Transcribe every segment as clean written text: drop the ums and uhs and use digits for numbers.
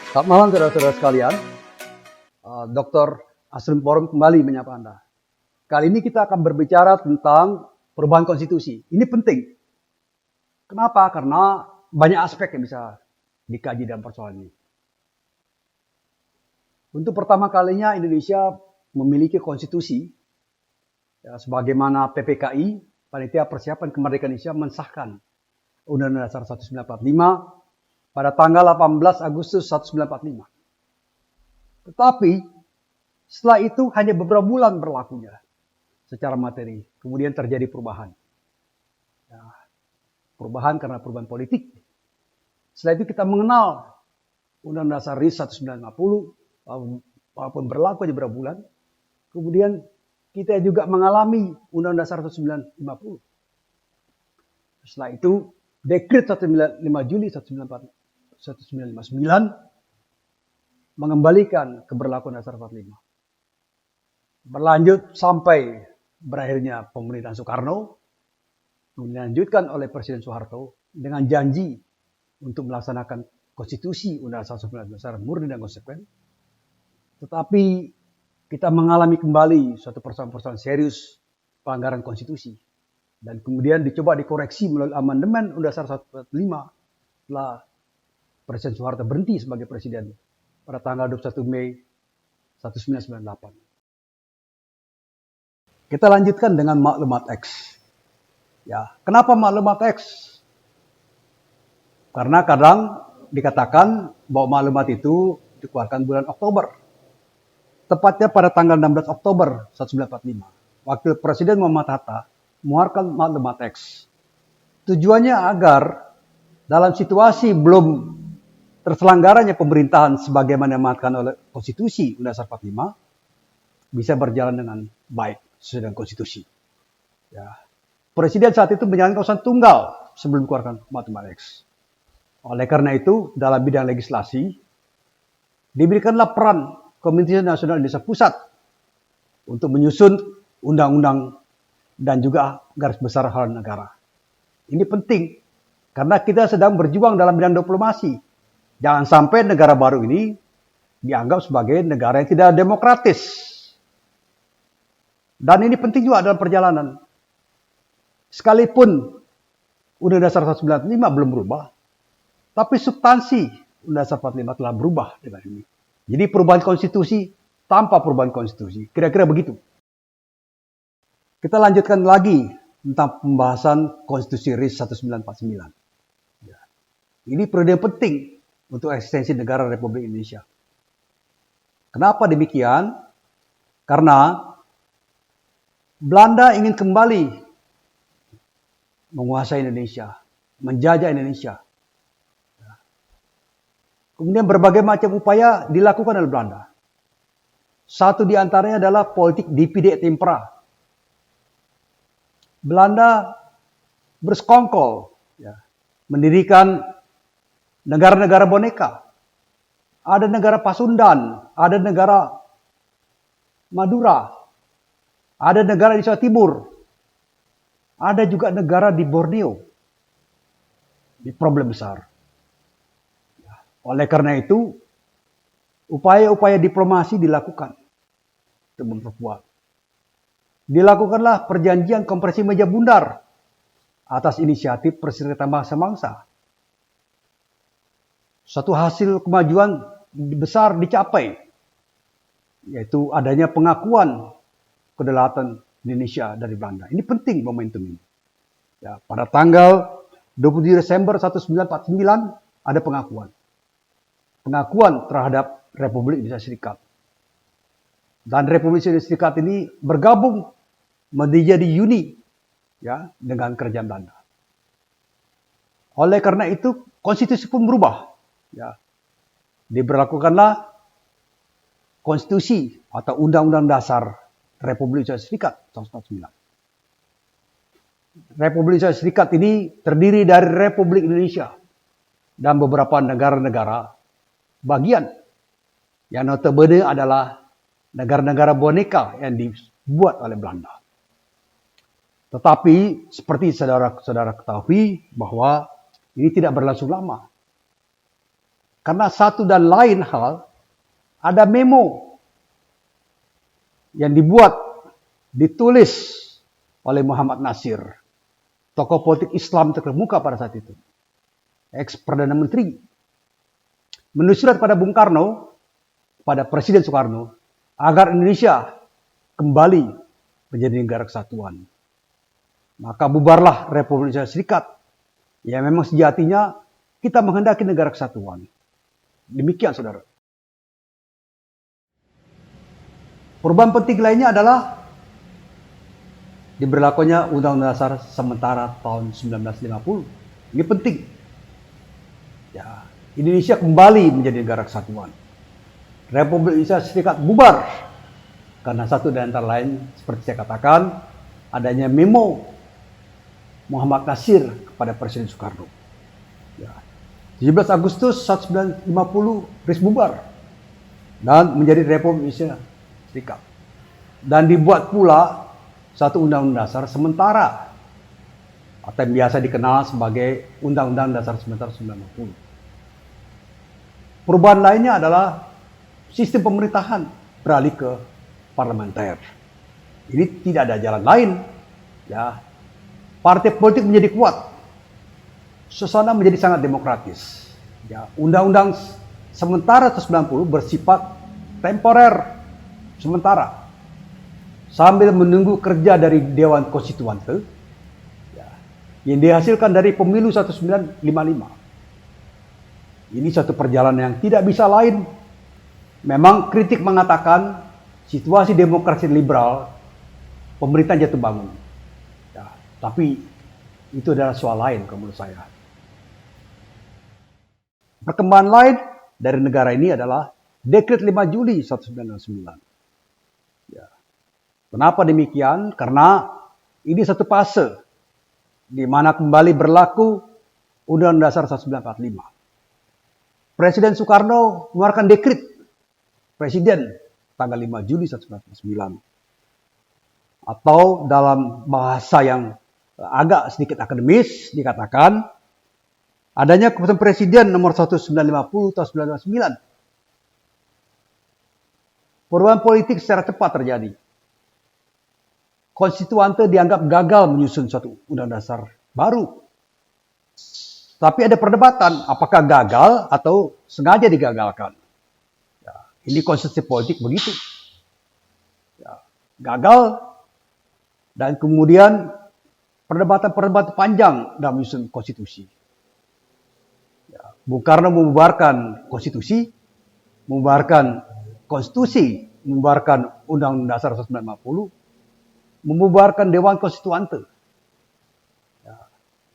Selamat malam saudara-saudara sekalian. Dr. Asrun Porum kembali menyapa Anda. Kali ini kita akan berbicara tentang perubahan konstitusi. Ini penting. Kenapa? Karena banyak aspek yang bisa dikaji dalam persoalan ini. Untuk pertama kalinya Indonesia memiliki konstitusi, ya, sebagaimana PPKI, Panitia Persiapan Kemerdekaan Indonesia, mensahkan Undang-Undang Dasar 1945 pada tanggal 18 Agustus 1945. Tetapi setelah itu hanya beberapa bulan berlakunya secara materi. Kemudian terjadi perubahan. Ya, perubahan karena perubahan politik. Setelah itu kita mengenal Undang-Undang Dasar RI 1950, walaupun berlaku hanya beberapa bulan. Kemudian kita juga mengalami Undang-Undang Dasar 1950. Setelah itu Dekret 5 Juli 1959 mengembalikan keberlakuan Dasar 45. Berlanjut sampai berakhirnya pemerintahan Soekarno, dilanjutkan oleh Presiden Soeharto dengan janji untuk melaksanakan konstitusi Undang-Undang 1945 secara murni dan konsekuen. Tetapi kita mengalami kembali suatu persoalan-persoalan serius pelanggaran konstitusi. Dan kemudian dicoba dikoreksi melalui amandemen Undang-Undang Dasar 1945 setelah Presiden Soeharto berhenti sebagai presiden pada tanggal 21 Mei 1998. Kita lanjutkan dengan maklumat X. Ya, kenapa maklumat X? Karena kadang dikatakan bahwa maklumat itu dikeluarkan bulan Oktober. Tepatnya pada tanggal 16 Oktober 1945. Wakil Presiden Muhammad Hatta mengeluarkan maklumat X. Tujuannya agar dalam situasi belum terselenggaranya pemerintahan sebagaimana diamanatkan oleh konstitusi Undang-Undang Dasar 45 bisa berjalan dengan baik sesuai dengan konstitusi. Ya. Presiden saat itu menjalankan urusan tunggal sebelum mengeluarkan maklumat X. Oleh karena itu, dalam bidang legislasi diberikanlah peran Komite Nasional Indonesia Pusat untuk menyusun undang-undang dan juga garis besar haluan negara. Ini penting karena kita sedang berjuang dalam bidang diplomasi. Jangan sampai negara baru ini dianggap sebagai negara yang tidak demokratis. Dan ini penting juga dalam perjalanan. Sekalipun Undang-Undang Dasar 1945 belum berubah, tapi substansi Undang-Undang Dasar 45 telah berubah dengan ini. Jadi perubahan konstitusi tanpa perubahan konstitusi. Kira-kira begitu. Kita lanjutkan lagi tentang pembahasan Konstitusi RI 1949. Ya. Ini periode yang penting untuk eksistensi negara Republik Indonesia. Kenapa demikian? Karena Belanda ingin kembali menguasai Indonesia, menjajah Indonesia. Kemudian berbagai macam upaya dilakukan oleh Belanda. Satu di antaranya adalah politik divide et impera. Belanda bersekongkol, ya, mendirikan negara-negara boneka. Ada negara Pasundan, ada negara Madura, ada negara di Jawa Timur, ada juga negara di Borneo. Ini problem besar. Oleh karena itu, upaya-upaya diplomasi dilakukan untuk memperkuat. Dilakukanlah perjanjian kompresi meja bundar atas inisiatif Perserikatan Bangsa-Bangsa. Suatu hasil kemajuan besar dicapai, yaitu adanya pengakuan kedaulatan Indonesia dari Belanda. Ini penting momentum ini. Ya, pada tanggal 27 Desember 1949 ada pengakuan terhadap Republik Indonesia Serikat. Dan Republik Indonesia Serikat ini bergabung menjadi uni, ya, dengan kerajaan Belanda. Oleh karena itu konstitusi pun berubah. Ya. Diberlakukanlah konstitusi atau Undang-Undang Dasar Republik Indonesia Serikat tahun 1949. Republik Indonesia Serikat ini terdiri dari Republik Indonesia dan beberapa negara-negara bagian. Yang notabene adalah negara-negara boneka yang dibuat oleh Belanda. Tetapi seperti saudara-saudara ketahui bahwa ini tidak berlangsung lama. Karena satu dan lain hal, ada memo yang dibuat, ditulis oleh Muhammad Nasir, tokoh politik Islam terkemuka pada saat itu, ex-Perdana Menteri, menulis surat pada Bung Karno, pada Presiden Soekarno, agar Indonesia kembali menjadi negara kesatuan. Maka bubarlah Republik Indonesia Serikat. Ya memang sejatinya kita menghendaki negara kesatuan. Demikian saudara. Perubahan penting lainnya adalah diberlakunya Undang-Undang Dasar sementara tahun 1950. Ini penting. Ya, Indonesia kembali menjadi negara kesatuan. Republik Indonesia Serikat bubar. Karena satu dan antara lain, seperti saya katakan, adanya memo Muhammad Nasir kepada Presiden Soekarno. Ya. 17 Agustus 1950, RIS bubar. Dan menjadi Republik Indonesia Serikat. Dan dibuat pula satu Undang-Undang Dasar sementara, atau yang biasa dikenal sebagai Undang-Undang Dasar sementara 1950. Perubahan lainnya adalah sistem pemerintahan beralih ke parlementer. Ini tidak ada jalan lain. Ya, partai politik menjadi kuat, suasana menjadi sangat demokratis. Ya, Undang-Undang sementara 1990 bersifat temporer, sementara, sambil menunggu kerja dari Dewan Konstituante, ya, yang dihasilkan dari pemilu 1955. Ini satu perjalanan yang tidak bisa lain. Memang kritik mengatakan situasi demokrasi liberal, pemerintah jatuh bangun. Ya, tapi itu adalah soal lain menurut saya. Perkembangan lain dari negara ini adalah Dekret 5 Juli 1999. Ya. Kenapa demikian? Karena ini satu fase di mana kembali berlaku Undang-Undang Dasar 1945. Presiden Soekarno mengeluarkan dekret Presiden tanggal 5 Juli 1999. Atau dalam bahasa yang agak sedikit akademis dikatakan adanya keputusan Presiden nomor 1950 tahun 1999. Perubahan politik secara cepat terjadi. Konstituante dianggap gagal menyusun suatu undang dasar baru. Tapi ada perdebatan apakah gagal atau sengaja digagalkan. Ya, ini konstitusi politik begitu. Ya, gagal dan kemudian perdebatan panjang dalam menyusun konstitusi. Ya, Bung Karno membubarkan konstitusi, membubarkan konstitusi, membubarkan Undang-Undang Dasar 1950, membubarkan Dewan Konstituante. Ya.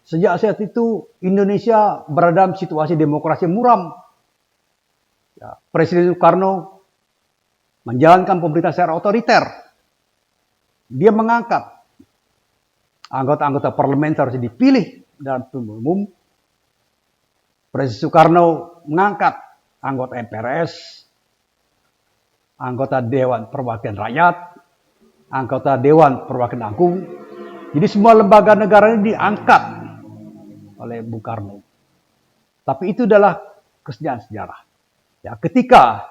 Sejak saat itu Indonesia berada dalam situasi demokrasi muram. Ya. Presiden Soekarno menjalankan pemerintahan secara otoriter. Dia mengangkat anggota-anggota parlemen harus dipilih dalam pemilihan umum. Presiden Soekarno mengangkat anggota MPRS, anggota Dewan Perwakilan Rakyat, anggota Dewan Perwakilan Agung. Jadi semua lembaga negara ini diangkat oleh Bung Karno. Tapi itu adalah kesediaan sejarah. Ya, ketika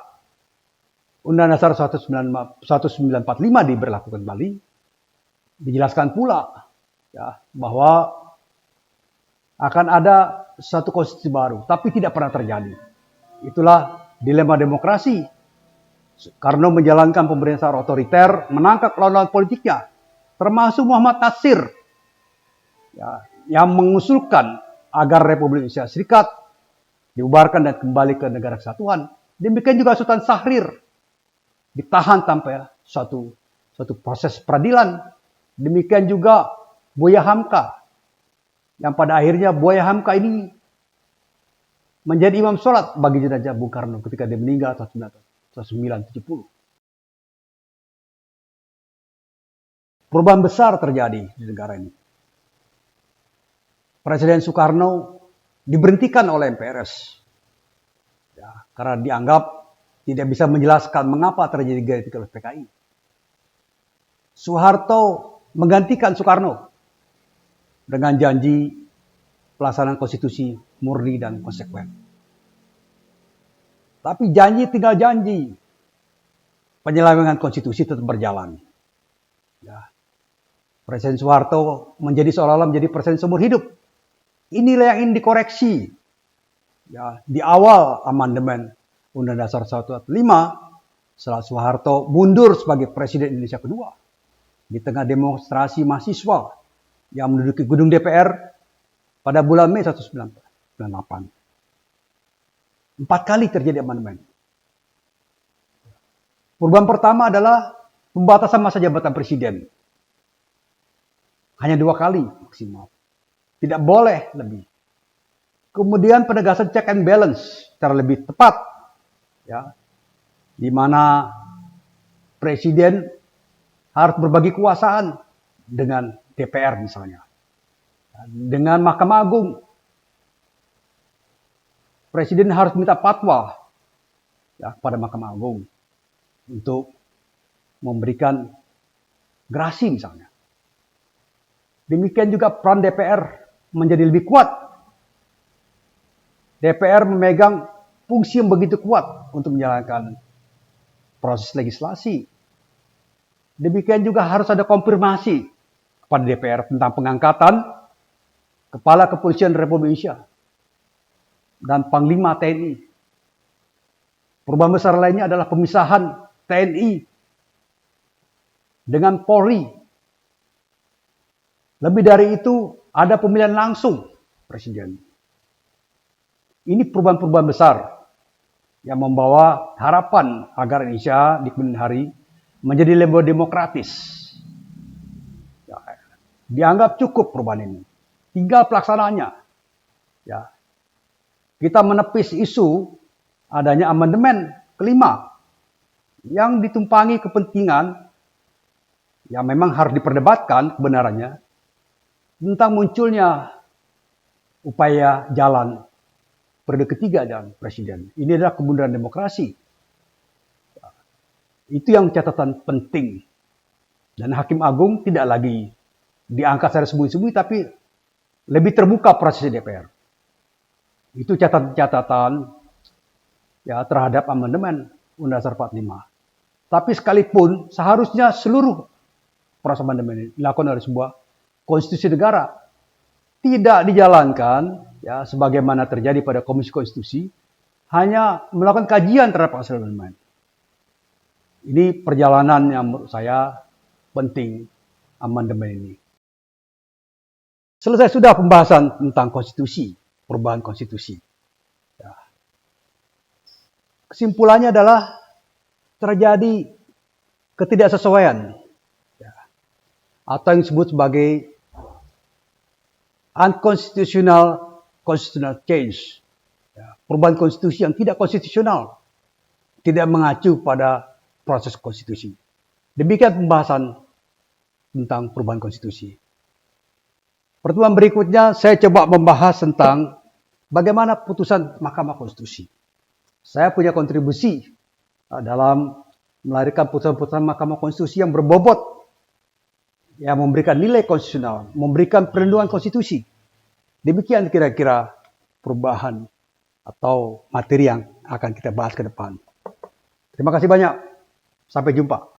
Undang-Undang Dasar 1945 diberlakukan kembali, dijelaskan pula ya, bahwa akan ada satu konstitusi baru, tapi tidak pernah terjadi. Itulah dilema demokrasi. Karena menjalankan pemerintahan otoriter, menangkap lawan-lawan politiknya, termasuk Muhammad Nasir, ya, yang mengusulkan agar Republik Indonesia Serikat dibubarkan dan kembali ke negara kesatuan. Demikian juga Sultan Syahrir ditahan tanpa suatu proses peradilan. Demikian juga Buya Hamka, yang pada akhirnya Buya Hamka ini menjadi imam sholat bagi jenazah Bung Karno ketika dia meninggal tahun 1970. Perubahan besar terjadi di negara ini. Presiden Soekarno diberhentikan oleh MPRS. Ya, karena dianggap tidak bisa menjelaskan mengapa terjadi genetik oleh PKI. Soeharto menggantikan Soekarno dengan janji pelaksanaan konstitusi murni dan konsekuen. Tapi janji tinggal janji. Penyelewengan konstitusi tetap berjalan. Ya. Presiden Soeharto menjadi seolah-olah menjadi presiden seumur hidup. Inilah yang ingin dikoreksi. Ya, di awal amandemen Undang-Undang Dasar 1945, setelah Soeharto mundur sebagai Presiden Indonesia kedua, di tengah demonstrasi mahasiswa yang menduduki gedung DPR pada bulan Mei 1998. 4 kali terjadi amandemen. Perubahan pertama adalah pembatasan masa jabatan presiden. Hanya 2 kali maksimal. Tidak boleh lebih. Kemudian penegasan check and balance secara lebih tepat. Ya, di mana presiden harus berbagi kekuasaan dengan DPR misalnya. Dengan Mahkamah Agung. Presiden harus minta fatwa ya, kepada Mahkamah Agung untuk memberikan gerasi misalnya. Demikian juga peran DPR menjadi lebih kuat. DPR memegang fungsi yang begitu kuat untuk menjalankan proses legislasi. Demikian juga harus ada konfirmasi kepada DPR tentang pengangkatan Kepala Kepolisian Republik Indonesia dan Panglima TNI. Perubahan besar lainnya adalah pemisahan TNI dengan Polri. Lebih dari itu, ada pemilihan langsung presiden. Ini perubahan-perubahan besar yang membawa harapan agar Indonesia di kemudian hari menjadi lebih demokratis. Ya, dianggap cukup perubahan ini. Tinggal pelaksanaannya. Ya. Kita menepis isu adanya amandemen kelima yang ditumpangi kepentingan yang memang harus diperdebatkan kebenarannya tentang munculnya upaya jalan periode ketiga jalan presiden. Ini adalah kemunduran demokrasi. Itu yang catatan penting. Dan Hakim Agung tidak lagi diangkat secara sembunyi-sembunyi, tapi lebih terbuka proses DPR. Itu catatan-catatan ya terhadap amandemen Undang-Undang Dasar 45. Tapi sekalipun seharusnya seluruh proses amandemen ini dilakukan oleh sebuah konstitusi negara, tidak dijalankan ya sebagaimana terjadi pada Komisi Konstitusi, hanya melakukan kajian terhadap hasil amandemen. Ini perjalanan yang menurut saya penting amandemen ini. Selesai sudah pembahasan tentang konstitusi, perubahan konstitusi. Ya. Kesimpulannya adalah terjadi ketidaksesuaian ya, atau yang disebut sebagai unconstitutional constitutional change, ya, perubahan konstitusi yang tidak konstitusional, tidak mengacu pada proses konstitusi. Demikian pembahasan tentang perubahan konstitusi. Pertemuan berikutnya saya coba membahas tentang bagaimana putusan Mahkamah Konstitusi. Saya punya kontribusi dalam melahirkan putusan-putusan Mahkamah Konstitusi yang berbobot, yang memberikan nilai konstitusional, memberikan perlindungan konstitusi. Demikian kira-kira perubahan atau materi yang akan kita bahas ke depan. Terima kasih banyak. Sampai jumpa.